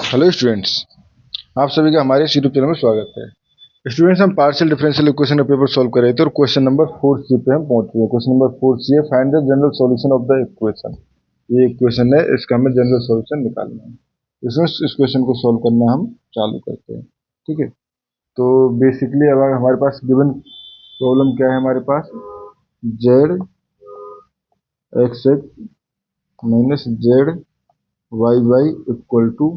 Hello students, आप सभी का हमारे इस यूट्यूब चैनल में स्वागत है। स्टूडेंट्स, हम पार्शियल डिफरेंशियल इक्वेशन का पेपर सॉल्व कर रहे थे और क्वेश्चन नंबर 4C पे हम पहुंच गए। क्वेश्चन नंबर 4C है, find the general solution of the equation. ये इक्वेशन है, इसका हमें जनरल सॉल्यूशन निकालना है। स्टूडेंट्स, इस क्वेश्चन को सॉल्व करना हम चालू करते हैं। ठीक है, तो बेसिकली अब हमारे पास गिवन प्रॉब्लम क्या है, हमारे पास z x x minus Z Y Y equal to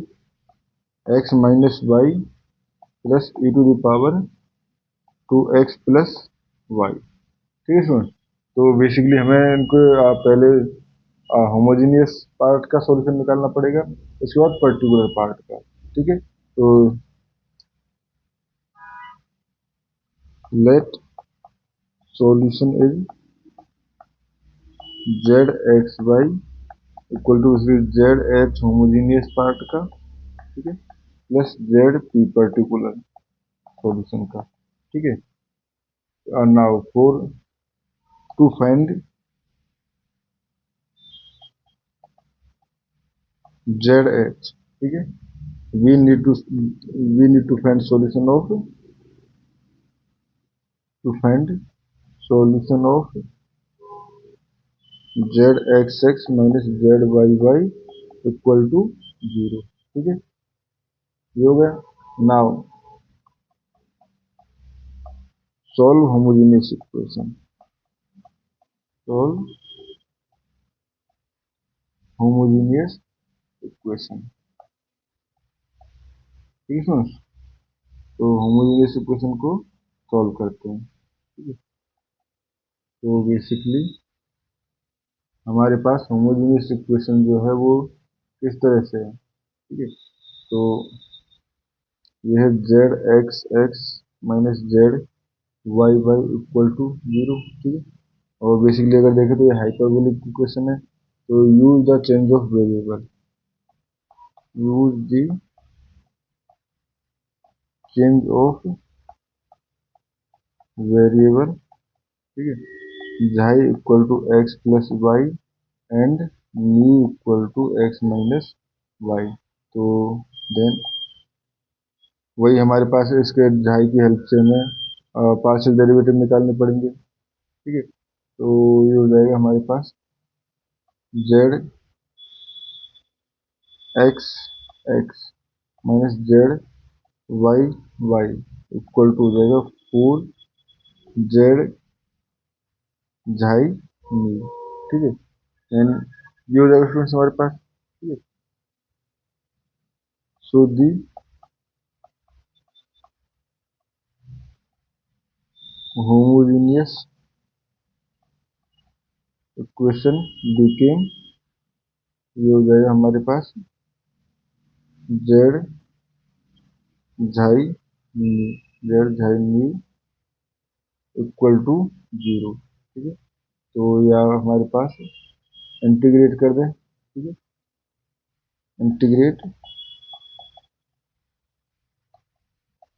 x minus y plus e to the power 2x plus Y. ठीक है स्टूडेंट, तो बेसिकली हमें इनको पहले होमोजीनियस पार्ट का सॉल्यूशन निकालना पड़ेगा, उसके बाद पर्टिकुलर पार्ट का। ठीक है, तो let solution is Z X Y equal to Z H homogeneous part का, ठीक है, plus Z P particular solution का। ठीक है, now for to find Z H, ठीक है, we need to find solution of zxx minus zyy equal to 0। ठीक है, ये हो गया। Now solve homogeneous equation, solve homogeneous equation. ठीक है, तो होमोजेनियस इक्वेशन को सॉल्व करते हैं। ठीक है, तो बेसिकली हमारे पास होमोजेनियस इक्वेशन जो है वो किस तरह से है। ठीक है, तो यह है Z x x minus Z Y Y equal to 0। ठीक है, और बेसिकली अगर देखें तो ये हाइपरबोलिक इक्वेशन है, तो use the change of variable, use the change of variable. ठीक है, xi equal to X plus Y and nu equal to x minus Y. तो देन वही हमारे पास है, इसके जाई की हेल्प से हमें पार्शियल डेरिवेटिव निकालने पड़ेंगे। ठीक है, तो ये हो जाएगा हमारे पास z x x minus Z Y Y equal to हो जाएगा 4 जेड झाई न्यू। ठीक है, एंड ये हो जाएगा स्टूडेंट्स हमारे पास। ठीक है, so the homogeneous equation became, ये हो जाएगा हमारे पास z xi nu, z xi nu equal to 0। ठीक है, तो यह हमारे पास इंटीग्रेट कर दें। ठीक है, integrate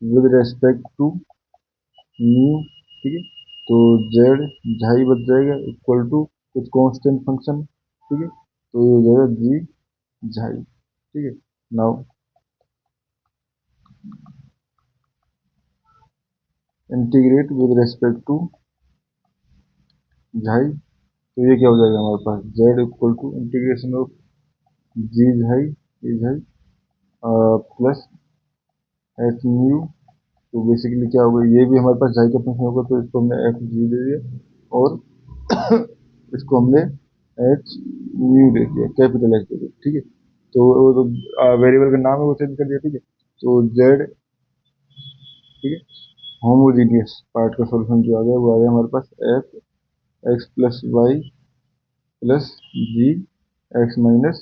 with respect to nu. ठीक है, तो जेड झाई बच जाएगा इक्वल टू कुछ कांस्टेंट फंक्शन। ठीक है, तो ये हो जाएगा जी झाई। ठीक है, now integrate with respect to xi, तो ये क्या हो जाएगा हमारे पास z equal to integration of g xi plus h nu. तो बेसिकली क्या होगा, ये भी हमारे पास झाई का फंक्शन होगा, तो इसको हमने एफ जी दे दिया और इसको हमने एच न्यू दे दिया, कैपिटल एच दे दिया। ठीक है, तो वो तो वेरिएबल का नाम है वो चेंज कर दिया। ठीक है, तो जेड, ठीक है, होमोजीनियस पार्ट का सॉल्यूशन जो आ गया वो आ गया हमारे पास f x plus y plus g x minus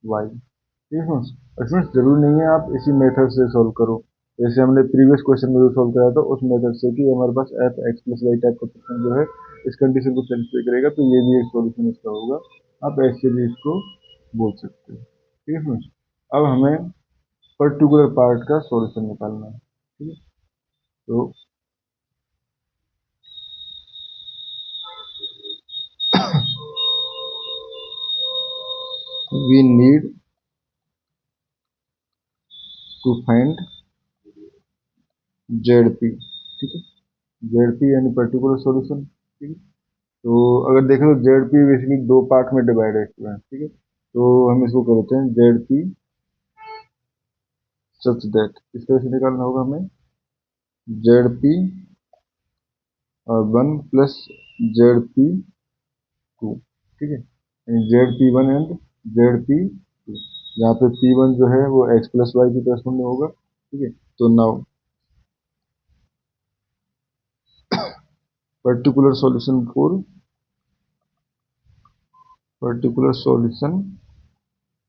Y. ठीक है स्टूडेंट्स, जरूरी नहीं है आप इसी मेथड से सॉल्व करो, जैसे हमने प्रीवियस क्वेश्चन में जो सॉल्व कराया था उस मेथड से कि हमारे पास f x plus y type का क्वेश्चन जो है इस कंडीशन को सेटिस्फाई करेगा, तो ये भी एक सॉल्यूशन इसका होगा। आप ऐसे भी इसको बोल सकते हो। ठीक है स्टूडेंट्स, अब हमें पर्टिकुलर पार्ट का सॉल्यूशन निकालना है। ठीक है, तो we need to find Z P, ठीक है, जेड पी यानी पर्टिकुलर सॉल्यूशन, ठीक है। तो अगर देखें तो जेड पी बेसिकली दो पार्ट में डिवाइड है, ठीक है। तो हम इसको करते हैं जेड पी सच दैट, इस तरह से निकालना होगा हमें Z P one plus Z P two, ठीक है, Z P one and Z P two, यहाँ पे पी वन जो है वो एक्स प्लस वाई की करस्पॉन्डिंग होगा, ठीक है। तो now particular solution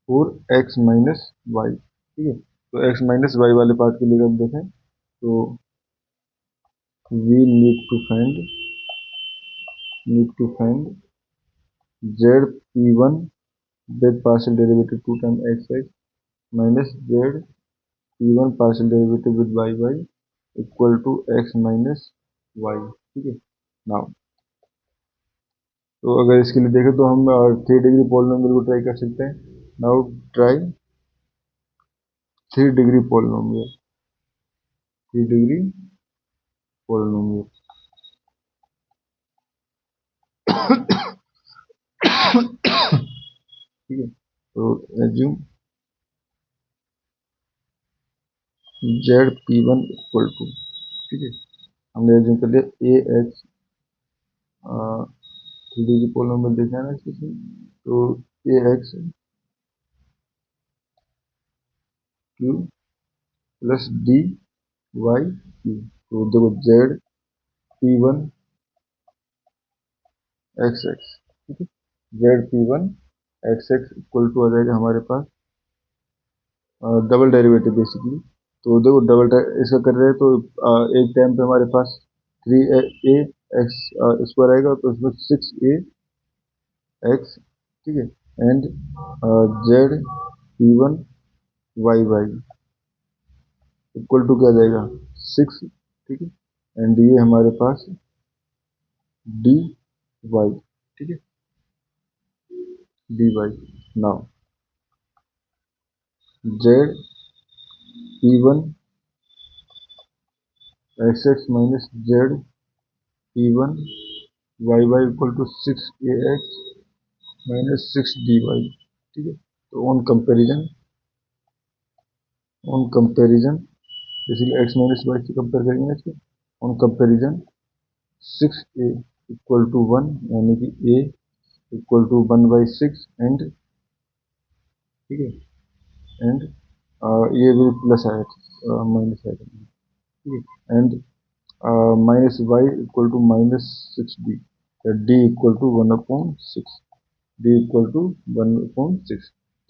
for X minus Y, ठीक है। तो एक्स माइनस वाई वाले पार्ट के लिए हम देखें तो we need to find Z P one that partial derivative two time X x minus Z P one partial derivative with Y Y equal to x minus Y, ठीक है। Now तो अगर इसके लिए देखें तो हम 3 डिग्री पॉलिनोमियल को ट्राई कर सकते हैं। Now try 3 degree polynomial, 3 degree polynomial, ठीक है। तो assume Z P one equal to, ठीक है, हमने एज्यूम कर लिया ए एक्स, 3 डिग्री पॉलिनोमियल देखा है ना इसमें, तो a x Q plus d y q. तो देखो z P one x x, ठीक है, Z P one x x equal to आ जाएगा हमारे पास डबल डेरिवेटिव बेसिकली। तो देखो इसका कर रहे हैं तो एक टाइम पे हमारे पास 3 ए एक्स स्क्वायर आएगा, तो इसमें 6 ए एक्स, ठीक है, and Z P one Y Y equal to क्या जाएगा 6, ठीक है, एंड ये हमारे पास डी वाई, ठीक है, D Y. Now Z P one x x minus Z P one Y Y equal to 6 A X minus 6 dy, ठीक है। तो on comparison basically X minus Y से कंपेयर करेंगे ना इसको, on comparison 6 A equal to 1 यानी कि ए equal to 1/6 and, ठीक है, एंड ये भी प्लस आया माइनस आया, ठीक है, and minus y equal to -6d, d equal to 1/6, d equal to 1/6।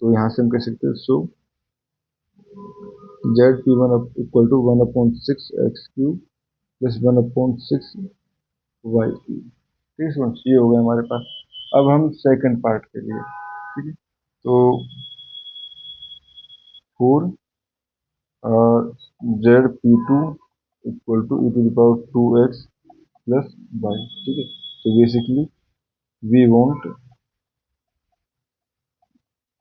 तो यहाँ से हम कह सकते हैं so z P one equal to 1/6 x cube plus 1/6 y cube, ठीक है स्टूडेंट्स, ये हो गया हमारे पास। अब हम सेकंड पार्ट के लिए, ठीक है, तो for z P two equal to e to the power 2x plus Y, ठीक है। तो basically we want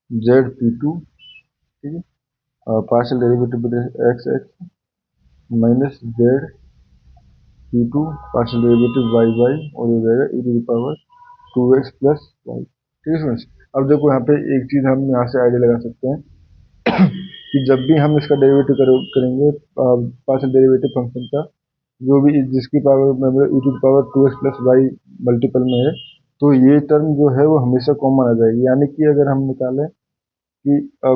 z P two, ठीक है, partial derivative with x x minus Z P two partial derivative y y, और हो जाएगा e to the power 2x plus Y, ठीक है फ्रेंड्स। अब देखो यहाँ पे एक चीज़ हम यहाँ से आइडिया लगा सकते हैं कि जब भी हम इसका डेरिवेटिव करेंगे पार्शियल डेरिवेटिव फंक्शन का, जो भी जिसकी पावर मतलब e to the power 2x plus y multiple में है, तो ये टर्म जो है वो हमेशा कॉमन आ जाएगी, यानी कि अगर हम निकालें कि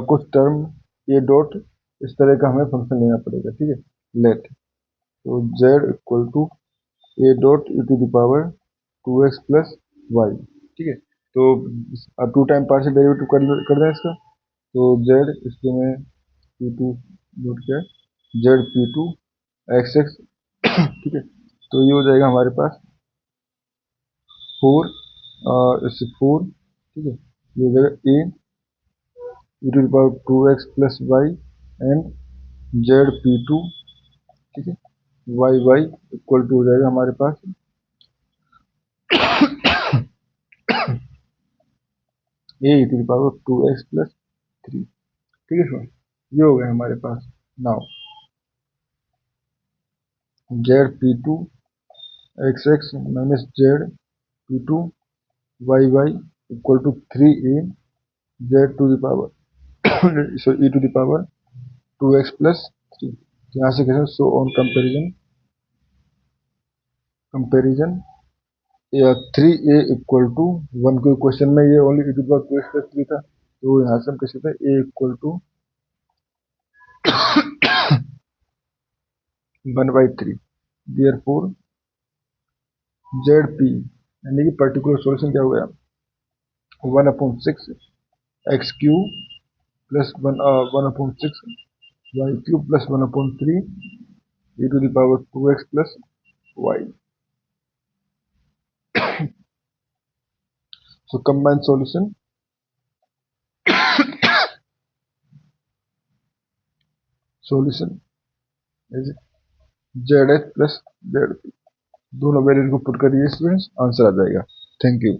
कुछ टर्म ए डॉट इस तरह का हमें फंक्शन लेना पड़ेगा, ठीक है। लेट तो z equal to A dot E to the power 2x plus Y, ठीक है। तो 2 टाइम पार्शियल डेरिवेटिव कर दें इसका, तो z इसके में पी टू डॉट क्या है Z P two x x, ठीक है। तो ये हो जाएगा हमारे पास 4 इससे 4, ठीक है, ये हो जाएगा A e to the power 2x plus y and Z P two, ठीक है, वाई वाई इक्वल टू हो जाएगा हमारे पास ए e to the power 2x plus 3, ठीक है सर, ये हो गया हमारे पास। Now Z P two x x minus Z P two y Y equal to 3a z to the power sorry e to the power 2x plus 3। यहाँ से कैसे सो ऑन कंपेरिजन या 3a इक्वल टू 1 के question में ये only e to the power 2x plus 3 था, तो यहाँ से हम कैसे थे a equal to 1/3। Therefore Z P यानी कि पर्टिकुलर सॉल्यूशन क्या हो गया 1/6 X Q plus 1/6 Y Q plus 1/3 e to the power 2x plus y। So combined solution is ZH plus ZP। दोनों वैल्यू को पुट करिए स्टूडेंट्स, आंसर आ जाएगा। Thank you.